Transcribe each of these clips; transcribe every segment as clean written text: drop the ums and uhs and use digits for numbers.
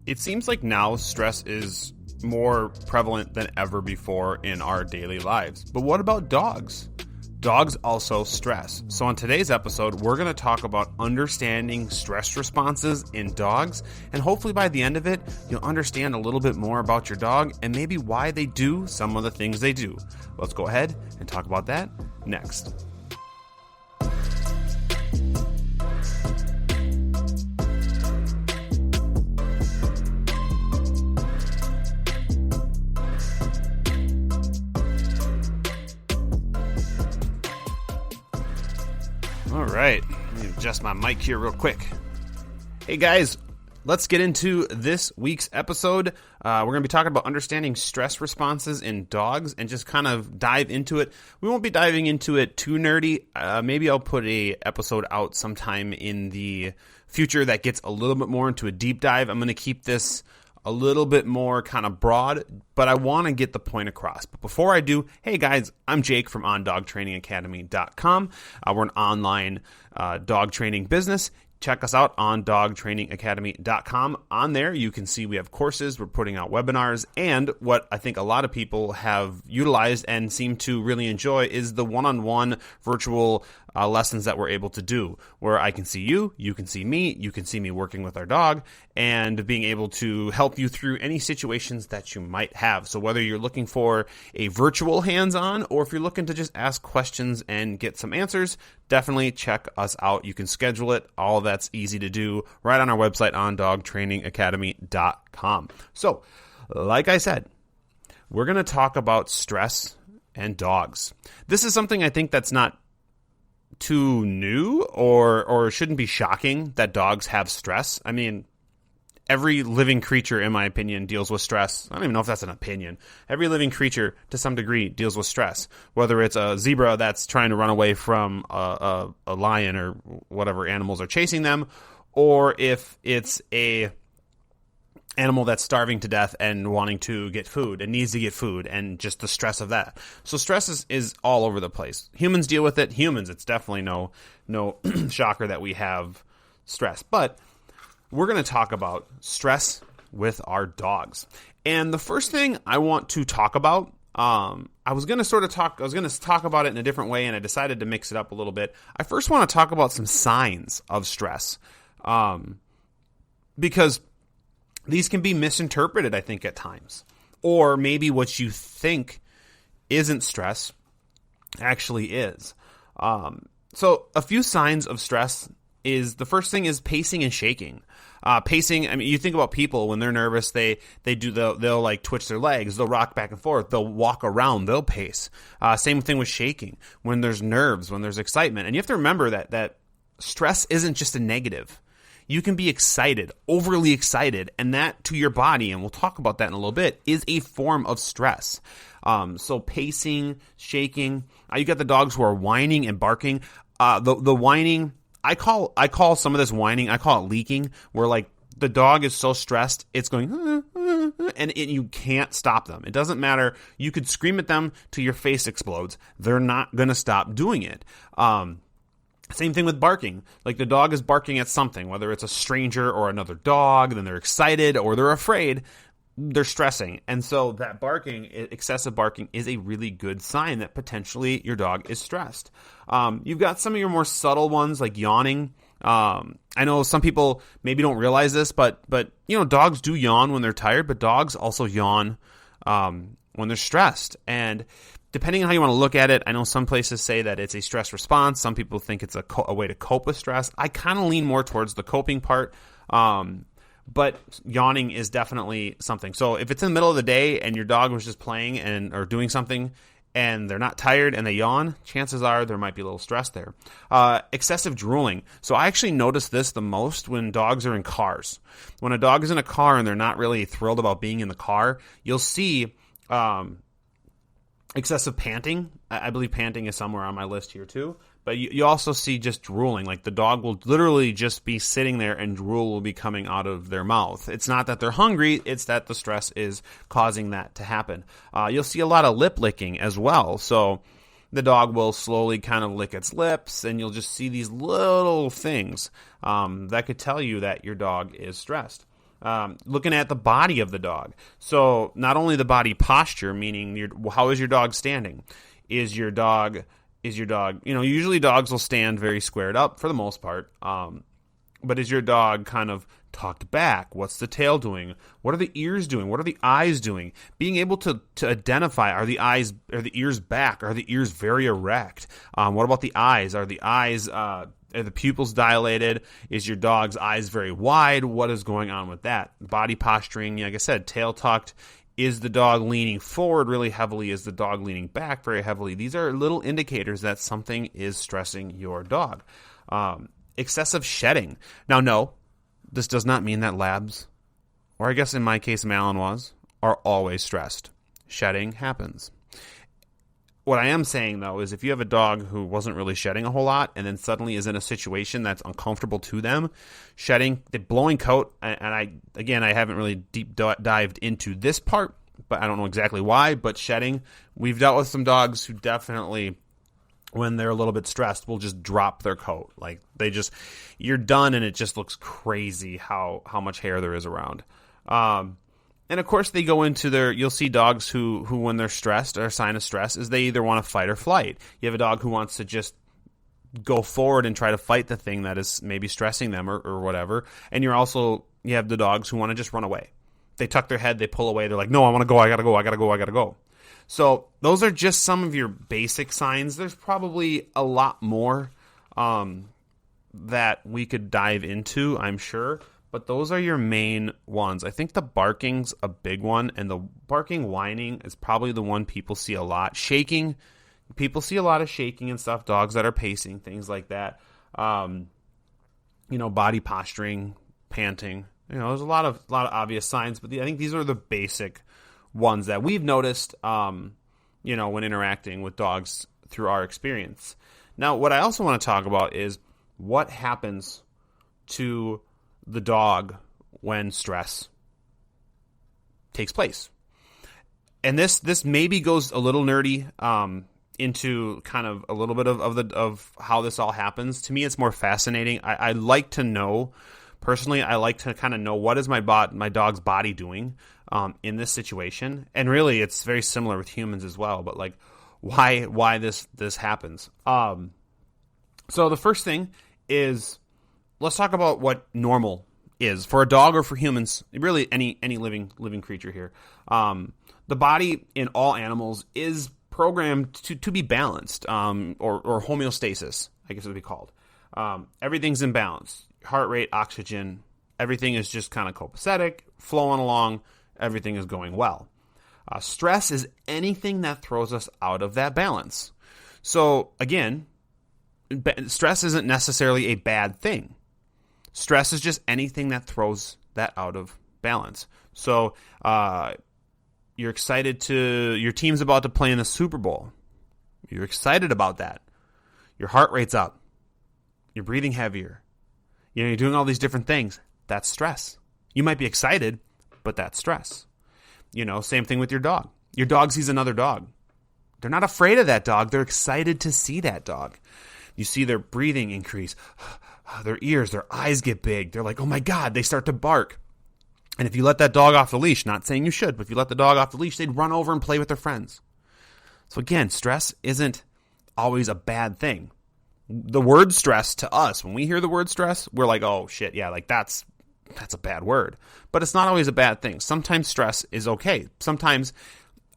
It seems like now stress is more prevalent than ever before in our daily lives. But what about dogs? Dogs also stress. So on today's episode, we're going to talk about understanding stress responses in dogs, and hopefully by the end of it, you'll understand a little bit more about your dog and maybe why they do some of the things they do. Let's go ahead and talk about that next. All right, let me adjust my mic here real quick. Hey guys, let's get into this week's episode. We're going to be talking about understanding stress responses in dogs and just kind of dive into it. We won't be diving into it too nerdy. Maybe I'll put a episode out sometime in the future that gets a little bit more into a deep dive. I'm going to keep this a little bit more kind of broad, but I want to get the point across. But before I do, hey guys, I'm Jake from OnDogTrainingAcademy.com. We're an online dog training business. Check us out on dogtrainingacademy.com. On there, you can see we have courses, we're putting out webinars, and what I think a lot of people have utilized and seem to really enjoy is the one-on-one virtual lessons that we're able to do, where I can see you, you can see me working with our dog, and being able to help you through any situations that you might have. So whether you're looking for a virtual hands-on, or if you're looking to just ask questions and get some answers, definitely check us out. You can schedule it. All of that's easy to do right on our website on dogtrainingacademy.com. So, like I said, we're going to talk about stress and dogs. This is something I think that's not too new or shouldn't be shocking that dogs have stress. I mean, every living creature, in my opinion, deals with stress. I don't even know if that's an opinion. Every living creature, to some degree, deals with stress. Whether it's a zebra that's trying to run away from a lion or whatever animals are chasing them, or if it's a animal that's starving to death and wanting to get food and needs to get food, and just the stress of that. So stress is all over the place. Humans deal with it. It's definitely no shocker that we have stress. But we're going to talk about stress with our dogs. And the first thing I want to talk about, I was going to talk about it in a different way, and I decided to mix it up a little bit. I first want to talk about some signs of stress, because these can be misinterpreted, I think, at times. Or maybe what you think isn't stress actually is. So a few signs of stress is, the first thing is pacing and shaking. Pacing, I mean, you think about people when they're nervous, they'll like twitch their legs, they'll rock back and forth, they'll walk around, they'll pace. Same thing with shaking. When there's nerves, when there's excitement. And you have to remember that stress isn't just a negative. You can be excited, overly excited, and that to your body, and we'll talk about that in a little bit, is a form of stress. So pacing, shaking, you got the dogs who are whining and barking. The whining, I call some of this whining, I call it leaking, where like the dog is so stressed, it's going, and you can't stop them. It doesn't matter. You could scream at them till your face explodes. They're not going to stop doing it. Same thing with barking. Like the dog is barking at something, whether it's a stranger or another dog, then they're excited or they're afraid, they're stressing. And so that barking, excessive barking, is a really good sign that potentially your dog is stressed. You've got some of your more subtle ones like yawning. I know some people maybe don't realize this, but you know, dogs do yawn when they're tired, but dogs also yawn when they're stressed. And depending on how you want to look at it, I know some places say that it's a stress response. Some people think it's a way to cope with stress. I kind of lean more towards the coping part, but yawning is definitely something. So if it's in the middle of the day and your dog was just playing or doing something and they're not tired and they yawn, chances are there might be a little stress there. Excessive drooling. So I actually notice this the most when dogs are in cars. When a dog is in a car and they're not really thrilled about being in the car, you'll see excessive panting. I believe panting is somewhere on my list here too. But you also see just drooling. Like the dog will literally just be sitting there and drool will be coming out of their mouth. It's not that they're hungry. It's that the stress is causing that to happen. You'll see a lot of lip licking as well. So the dog will slowly kind of lick its lips, and you'll just see these little things that could tell you that your dog is stressed. Looking at the body of the dog. So not only the body posture, meaning how is your dog standing? Is your dog, usually dogs will stand very squared up for the most part. But is your dog kind of tucked back? What's the tail doing? What are the ears doing? What are the eyes doing? Being able to identify, are the ears back? Are the ears very erect? What about the eyes? Are the pupils dilated? Is your dog's eyes very wide? What is going on with that? Body posturing, like I said, tail tucked. Is the dog leaning forward really heavily? Is the dog leaning back very heavily? These are little indicators that something is stressing your dog. Excessive shedding. Now, no, this does not mean that labs, or I guess in my case Malinois, are always stressed. Shedding happens. What I am saying, though, is if you have a dog who wasn't really shedding a whole lot and then suddenly is in a situation that's uncomfortable to them, shedding, the blowing coat, and I haven't really deep dived into this part, but I don't know exactly why, but shedding, we've dealt with some dogs who definitely, when they're a little bit stressed, will just drop their coat. Like, you're done and it just looks crazy how much hair there is around. And of course, they go into you'll see dogs who when they're stressed, or a sign of stress is they either want to fight or flight. You have a dog who wants to just go forward and try to fight the thing that is maybe stressing them or whatever. And you have the dogs who want to just run away. They tuck their head, they pull away. They're like, no, I want to go. I got to go. So those are just some of your basic signs. There's probably a lot more that we could dive into, I'm sure. But those are your main ones. I think the barking's a big one, and the barking, whining is probably the one people see a lot. Shaking, people see a lot of shaking and stuff. Dogs that are pacing, things like that. Body posturing, panting. There's a lot of obvious signs, but I think these are the basic ones that we've noticed, when interacting with dogs through our experience. Now, what I also want to talk about is what happens to the dog when stress takes place. And this maybe goes a little nerdy into kind of a little bit of how this all happens. To me, it's more fascinating. I like to know, personally, I like to kind of know what is my dog's body doing in this situation. And really, it's very similar with humans as well. But like, why this happens? So the first thing is, let's talk about what normal is for a dog or for humans. Really, any living creature here. The body in all animals is programmed to be balanced, or homeostasis, I guess it would be called. Everything's in balance. Heart rate, oxygen, everything is just kind of copacetic, flowing along. Everything is going well. Stress is anything that throws us out of that balance. So again, stress isn't necessarily a bad thing. Stress is just anything that throws that out of balance. So you're excited your team's about to play in the Super Bowl. You're excited about that. Your heart rate's up. You're breathing heavier. You're doing all these different things. That's stress. You might be excited, but that's stress. Same thing with your dog. Your dog sees another dog. They're not afraid of that dog. They're excited to see that dog. You see their breathing increase, their ears, their eyes get big. They're like, oh my God, they start to bark. And if you let that dog off the leash, not saying you should, but if you let the dog off the leash, they'd run over and play with their friends. So again, stress isn't always a bad thing. The word stress to us, when we hear the word stress, we're like, oh shit, yeah, like that's a bad word. But it's not always a bad thing. Sometimes stress is okay. Sometimes,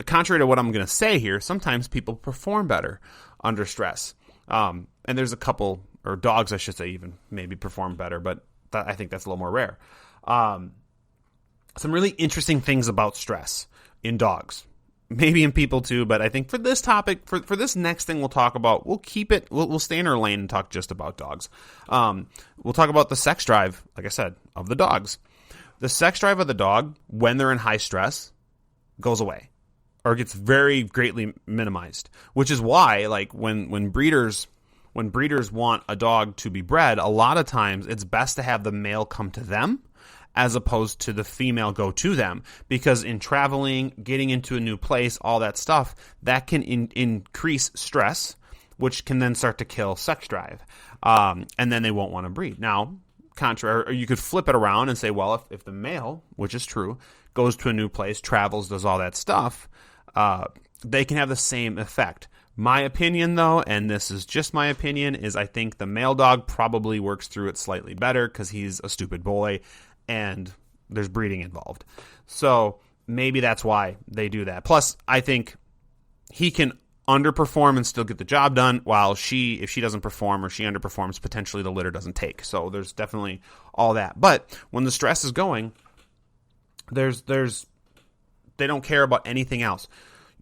contrary to what I'm going to say here, sometimes people perform better under stress. And there's a couple, or dogs, I should say, even maybe perform better, but I think that's a little more rare. Some really interesting things about stress in dogs, maybe in people too, but I think for this topic, for this next thing we'll talk about, we'll stay in our lane and talk just about dogs. We'll talk about the sex drive, like I said, of the dogs. The sex drive of the dog, when they're in high stress, goes away or gets very greatly minimized, which is why, like, when breeders want a dog to be bred, a lot of times it's best to have the male come to them as opposed to the female go to them, because in traveling, getting into a new place, all that stuff, that can increase stress, which can then start to kill sex drive. And then they won't want to breed. Now, contrary, or you could flip it around and say, well, if the male, which is true, goes to a new place, travels, does all that stuff, they can have the same effect. My opinion, though, and this is just my opinion, is I think the male dog probably works through it slightly better because he's a stupid boy and there's breeding involved. So maybe that's why they do that. Plus, I think he can underperform and still get the job done, while if she doesn't perform or she underperforms, potentially the litter doesn't take. So there's definitely all that. But when the stress is going, they don't care about anything else.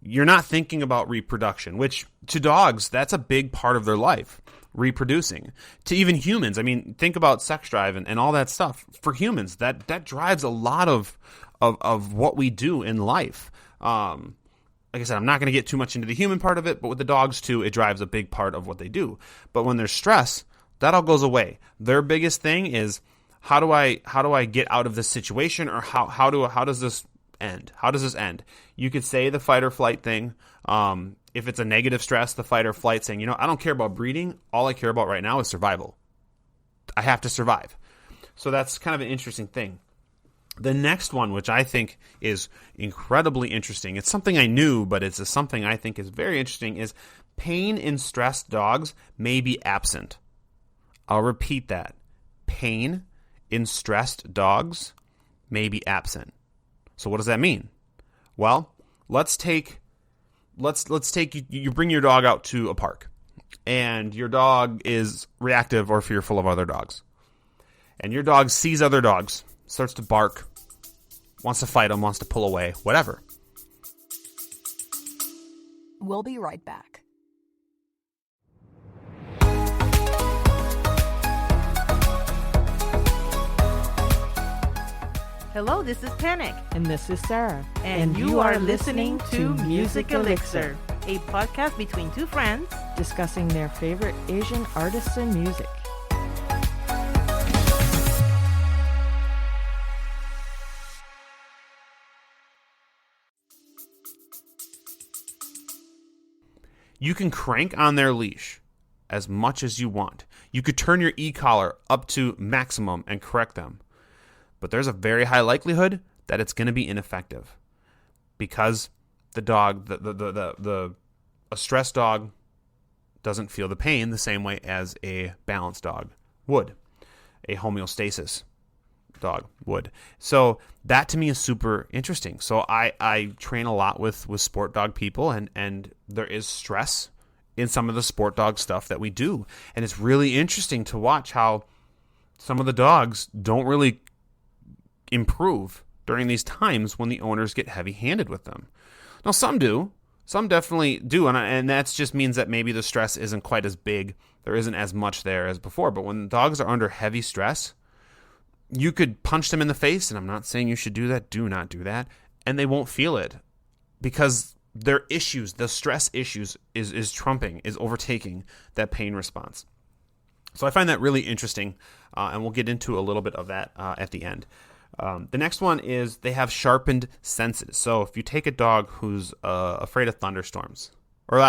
You're not thinking about reproduction, which to dogs, that's a big part of their life, reproducing. To even humans, I mean, think about sex drive and all that stuff. For humans, that drives a lot of what we do in life. Like I said, I'm not going to get too much into the human part of it, but with the dogs too, it drives a big part of what they do. But when there's stress, that all goes away. Their biggest thing is, how do I get out of this situation, or how does this end? How does this end? You could say the fight or flight thing. If it's a negative stress, the fight or flight, saying, I don't care about breeding. All I care about right now is survival. I have to survive. So that's kind of an interesting thing. The next one, which I think is incredibly interesting, it's something I knew, but it's something I think is very interesting, is pain in stressed dogs may be absent. I'll repeat that. Pain in stressed dogs may be absent. So what does that mean? Well, let's take you bring your dog out to a park, and your dog is reactive or fearful of other dogs. And your dog sees other dogs, starts to bark, wants to fight them, wants to pull away, whatever. We'll be right back. Hello, this is Panic. And this is Sarah. And you are listening to Music Elixir, a podcast between two friends discussing their favorite Asian artists and music. You can crank on their leash as much as you want. You could turn your e-collar up to maximum and correct them. But there's a very high likelihood that it's going to be ineffective, because the dog, a stressed dog doesn't feel the pain the same way as a balanced dog would, a homeostasis dog would. So that to me is super interesting. So I train a lot with sport dog people, and there is stress in some of the sport dog stuff that we do. And it's really interesting to watch how some of the dogs don't really improve during these times when the owners get heavy-handed with them. Now, some do. Some definitely do, and that just means that maybe the stress isn't quite as big. There isn't as much there as before. But when dogs are under heavy stress, you could punch them in the face, and I'm not saying you should do that. Do not do that. And they won't feel it, because their issues, the stress issues, is trumping, is overtaking that pain response. So I find that really interesting, and we'll get into a little bit of that at the end. The next one is they have sharpened senses. So if you take a dog who's afraid of thunderstorms, or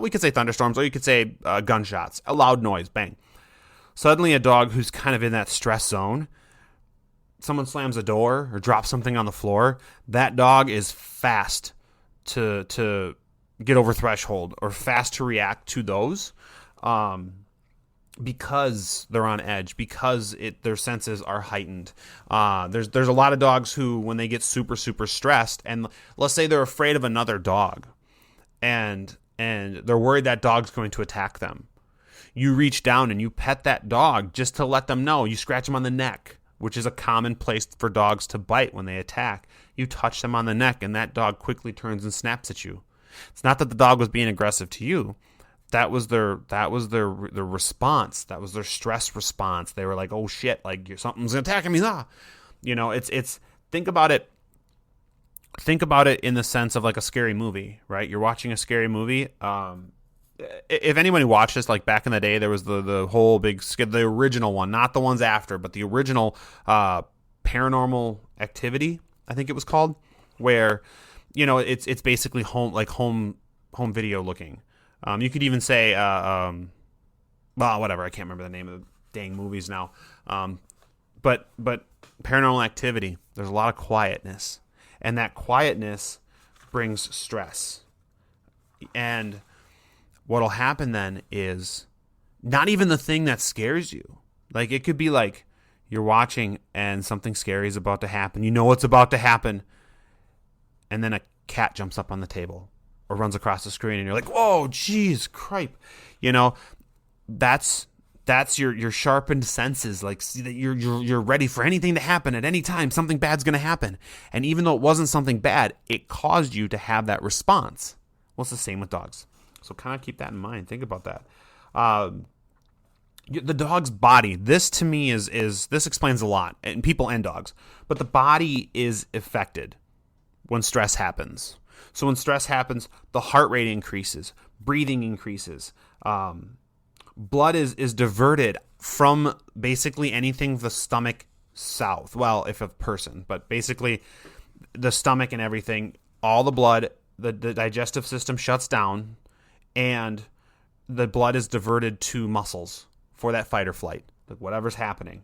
we could say thunderstorms, or you could say gunshots, a loud noise, bang. Suddenly a dog who's kind of in that stress zone, someone slams a door or drops something on the floor, that dog is fast to get over threshold, or fast to react to those. Because they're on edge, because their senses are heightened. There's a lot of dogs who, when they get super, super stressed, and let's say they're afraid of another dog, and they're worried that dog's going to attack them. You reach down and you pet that dog just to let them know. You scratch them on the neck, which is a common place for dogs to bite when they attack. You touch them on the neck, and that dog quickly turns and snaps at you. It's not that the dog was being aggressive to you. That was their response. That was their stress response. They were like, "Oh shit! Like something's attacking me!" It's think about it. Think about it in the sense of like a scary movie, right? You're watching a scary movie. If anybody watched this, like back in the day, there was the whole big the original one, not the ones after, but the original Paranormal Activity, I think it was called, where it's basically home video looking. You could even say, whatever. I can't remember the name of dang movies now. But Paranormal Activity, there's a lot of quietness, and that quietness brings stress. And what'll happen then is not even the thing that scares you. Like, it could be like you're watching and something scary is about to happen. You know what's about to happen. And then a cat jumps up on the table or runs across the screen and you're like, whoa, geez, cripe. You know, that's your sharpened senses. Like, see that you're ready for anything to happen at any time. Something bad's going to happen. And even though it wasn't something bad, it caused you to have that response. Well, it's the same with dogs. So kind of keep that in mind. Think about that. The dog's body. This to me this explains a lot, and people and dogs. But the body is affected when stress happens. So when stress happens, the heart rate increases, breathing increases, blood is diverted from basically anything the stomach south. Well, if a person, but basically the stomach and everything, all the blood, the digestive system shuts down, and the blood is diverted to muscles for that fight or flight, like whatever's happening.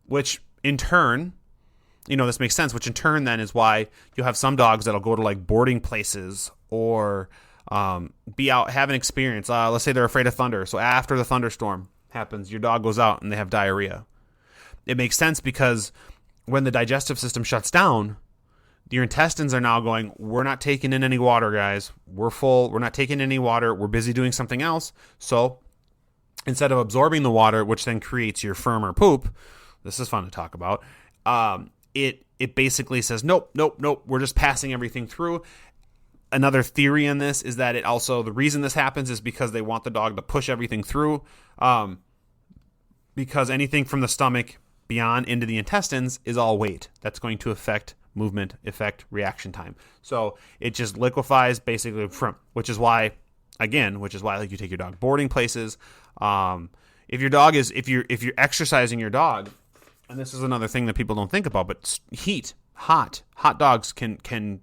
Which in turn, this makes sense, which in turn then is why you'll have some dogs that'll go to like boarding places or be out, have an experience. Let's say they're afraid of thunder. So after the thunderstorm happens, your dog goes out and they have diarrhea. It makes sense because when the digestive system shuts down, your intestines are now going, we're not taking in any water, guys. We're full. We're not taking any water. We're busy doing something else. So instead of absorbing the water, which then creates your firmer poop, this is fun to talk about, it basically says, nope, we're just passing everything through. Another theory in this is that the reason this happens is because they want the dog to push everything through, because anything from the stomach beyond into the intestines is all weight. That's going to affect movement, affect reaction time. So it just liquefies basically which is why like you take your dog boarding places. If you're exercising your dog, and this is another thing that people don't think about, but hot dogs can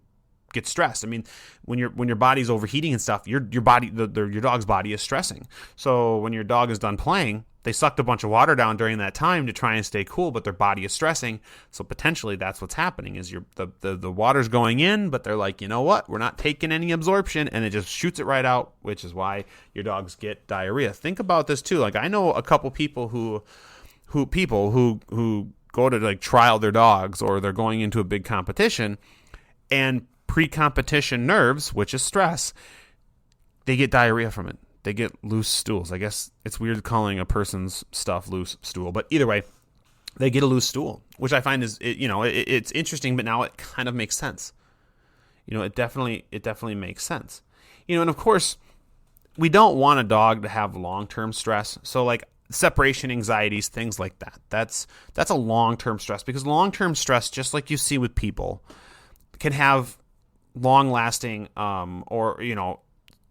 get stressed. I mean, when your body's overheating and stuff, your dog's body is stressing. So when your dog is done playing, they sucked a bunch of water down during that time to try and stay cool, but their body is stressing. So potentially that's what's happening is the water's going in, but they're like, you know what? We're not taking any absorption, and it just shoots it right out, which is why your dogs get diarrhea. Think about this too. Like, I know a couple people who go to like trial their dogs, or they're going into a big competition, and pre-competition nerves, which is stress, they get diarrhea from it. They get loose stools. I guess it's weird calling a person's stuff loose stool, but either way, they get a loose stool, which I find it's interesting, but now it kind of makes sense. It definitely makes sense. And of course, we don't want a dog to have long-term stress. So like separation anxieties, things like that. That's a long-term stress, because long-term stress, just like you see with people, can have long-lasting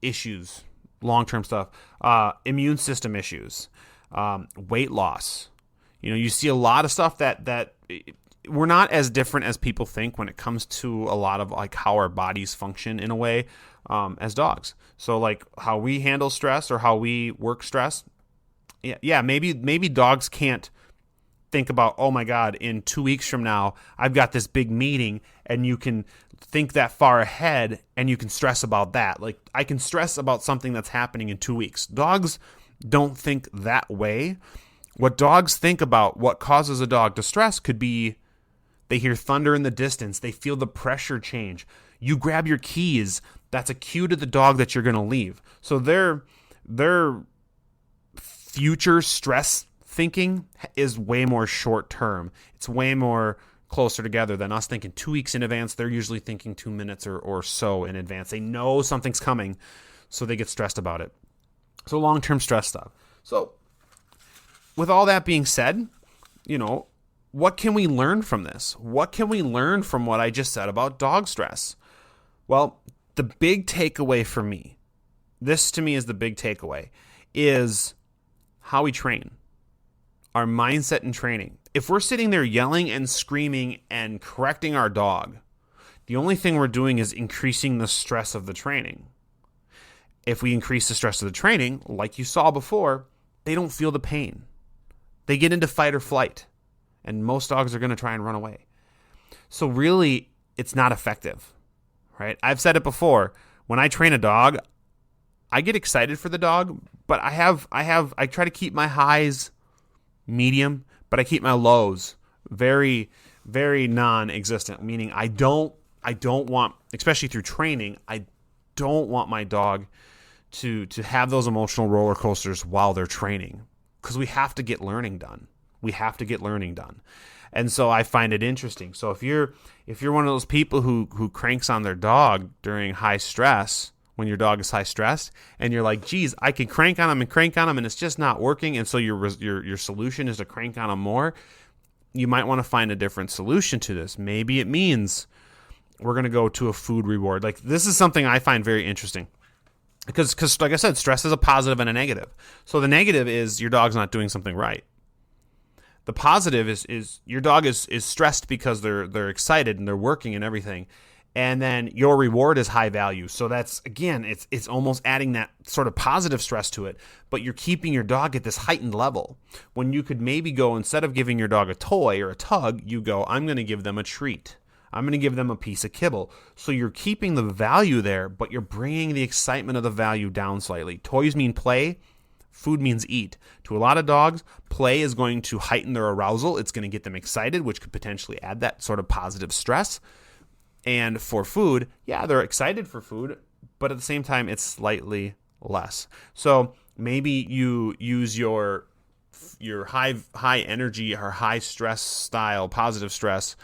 issues. Long-term stuff, immune system issues, weight loss. You see a lot of stuff that we're not as different as people think when it comes to a lot of like how our bodies function in a way as dogs. So like how we handle stress or how we work stress. Yeah, maybe dogs can't think about, oh my God, in 2 weeks from now, I've got this big meeting, and you can think that far ahead and you can stress about that. Like, I can stress about something that's happening in 2 weeks. Dogs don't think that way. What dogs think about, what causes a dog to stress, could be they hear thunder in the distance, they feel the pressure change. You grab your keys, that's a cue to the dog that you're going to leave. So their future stress thinking is way more short term. It's way more closer together than us thinking 2 weeks in advance. They're usually thinking 2 minutes or so in advance. They know something's coming, so they get stressed about it. So long-term stress stuff. So with all that being said, what can we learn from this? What can we learn from what I just said about dog stress? Well, the big takeaway for me, this to me is the big takeaway, is how we train. Our mindset and training. If we're sitting there yelling and screaming and correcting our dog, the only thing we're doing is increasing the stress of the training. If we increase the stress of the training, like you saw before, they don't feel the pain. They get into fight or flight, and most dogs are going to try and run away. So really, it's not effective, right? I've said it before. When I train a dog, I get excited for the dog, but I try to keep my highs medium, but I keep my lows very, very non-existent, meaning I don't want, especially through training, I don't want my dog to have those emotional roller coasters while they're training, because we have to get learning done. And so I find it interesting. So if you're one of those people who cranks on their dog during high stress, when your dog is high stressed, and you're like, geez, I can crank on him, and it's just not working, and so your solution is to crank on him more, you might want to find a different solution to this. Maybe it means we're going to go to a food reward. Like, this is something I find very interesting. Because like I said, stress is a positive and a negative. So the negative is your dog's not doing something right. The positive is your dog is stressed because they're excited and they're working and everything. And then your reward is high value. So that's, again, it's almost adding that sort of positive stress to it, but you're keeping your dog at this heightened level. When you could maybe go, instead of giving your dog a toy or a tug, you go, I'm going to give them a treat. I'm going to give them a piece of kibble. So you're keeping the value there, but you're bringing the excitement of the value down slightly. Toys mean play. Food means eat. To a lot of dogs, play is going to heighten their arousal. It's going to get them excited, which could potentially add that sort of positive stress. And for food, yeah, they're excited for food, but at the same time, it's slightly less. So maybe you use your high energy or high stress style, positive stress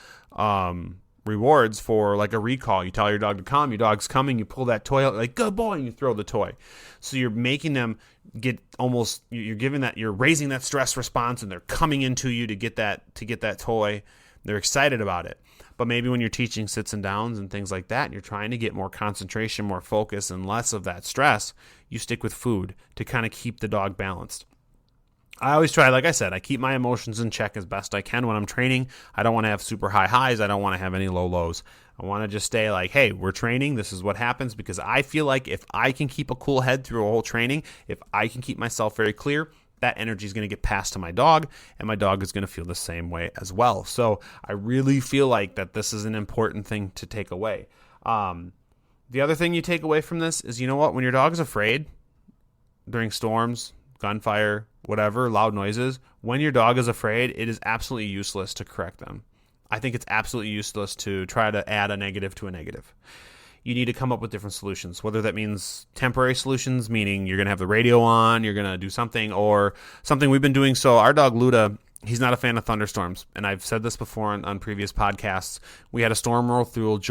rewards for like a recall. You tell your dog to come, your dog's coming, you pull that toy out, like, good boy, and you throw the toy. So you're making them get almost, you're raising that stress response, and they're coming into you to get that toy. They're excited about it. But maybe when you're teaching sits and downs and things like that, and you're trying to get more concentration, more focus, and less of that stress, you stick with food to kind of keep the dog balanced. I always try, like I said, I keep my emotions in check as best I can when I'm training. I don't want to have super high highs. I don't want to have any low lows. I want to just stay like, hey, we're training. This is what happens, because I feel like if I can keep a cool head through a whole training, if I can keep myself very clear, that energy is going to get passed to my dog, and my dog is going to feel the same way as well. So I really feel like that this is an important thing to take away. The other thing you take away from this is, you know what? When your dog is afraid during storms, gunfire, whatever, loud noises, when your dog is afraid, it is absolutely useless to correct them. I think it's absolutely useless to try to add a negative to a negative. You need to come up with different solutions, whether that means temporary solutions, meaning you're going to have the radio on, you're going to do something, or something we've been doing. So our dog Luda, he's not a fan of thunderstorms, and I've said this before on previous podcasts. We had a storm roll through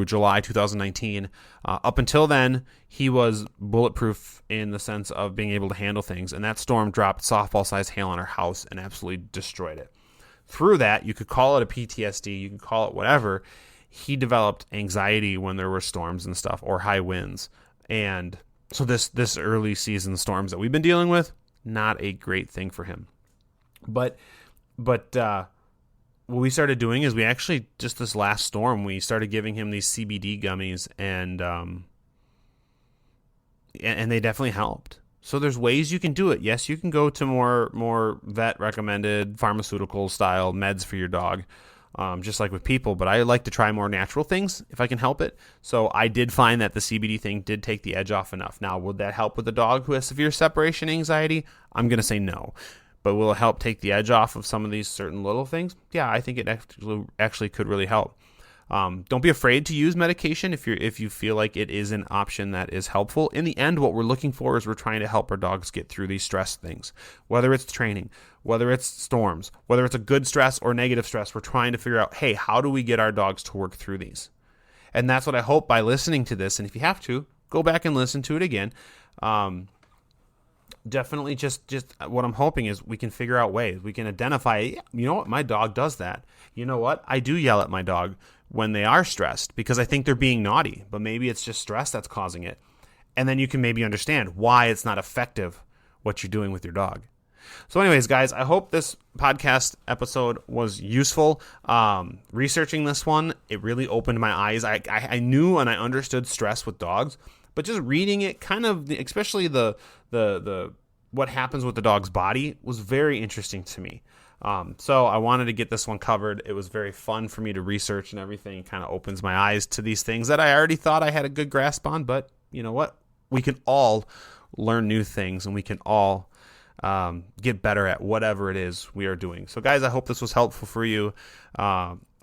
July 2019. Up until then, he was bulletproof in the sense of being able to handle things, and that storm dropped softball-sized hail on our house and absolutely destroyed it. Through that, you could call it a PTSD, you can call it whatever. He developed anxiety when there were storms and stuff, or high winds. And so this early season storms that we've been dealing with, not a great thing for him. But what we started doing is we actually, just this last storm, we started giving him these CBD gummies, and they definitely helped. So there's ways you can do it. Yes, you can go to more vet recommended pharmaceutical style meds for your dog. Just like with people, but I like to try more natural things if I can help it. So I did find that the CBD thing did take the edge off enough. Now, would that help with a dog who has severe separation anxiety? I'm going to say no. But will it help take the edge off of some of these certain little things? Yeah, I think it actually could really help. Don't be afraid to use medication if you feel like it is an option that is helpful. In the end, what we're looking for is we're trying to help our dogs get through these stress things. Whether it's training, whether it's storms, whether it's a good stress or negative stress, we're trying to figure out, hey, how do we get our dogs to work through these? And that's what I hope by listening to this. And if you have to, go back and listen to it again. Definitely just what I'm hoping is we can figure out ways. We can identify, you know what, my dog does that. You know what, I do yell at my dog when they are stressed because I think they're being naughty, but maybe it's just stress that's causing it. And then you can maybe understand why it's not effective what you're doing with your dog. So anyways, guys, I hope this podcast episode was useful. Researching this one, it really opened my eyes. I knew and I understood stress with dogs, but just reading it, kind of, especially the what happens with the dog's body was very interesting to me. So I wanted to get this one covered. It was very fun for me to research and everything. It kind of opens my eyes to these things that I already thought I had a good grasp on. But you know what? We can all learn new things, and we can all get better at whatever it is we are doing. So guys, I hope this was helpful for you.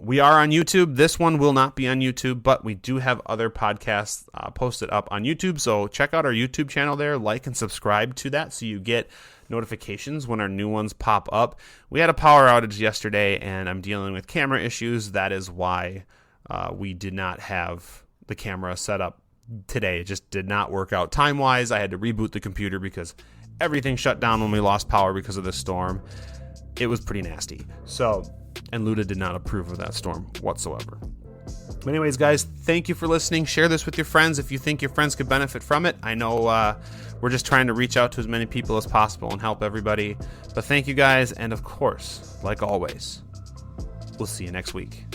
We are on YouTube. This one will not be on YouTube, but we do have other podcasts posted up on YouTube. So check out our YouTube channel there, like and subscribe to that so you get notifications when our new ones pop up. We had a power outage yesterday, and I'm dealing with camera issues. That is why we did not have the camera set up today. It just did not work out time-wise. I had to reboot the computer because everything shut down when we lost power because of the storm. It was pretty nasty. So, and Luda did not approve of that storm whatsoever. But anyways, guys, thank you for listening. Share this with your friends if you think your friends could benefit from it. I know we're just trying to reach out to as many people as possible and help everybody. But thank you guys, and of course, like always, we'll see you next week.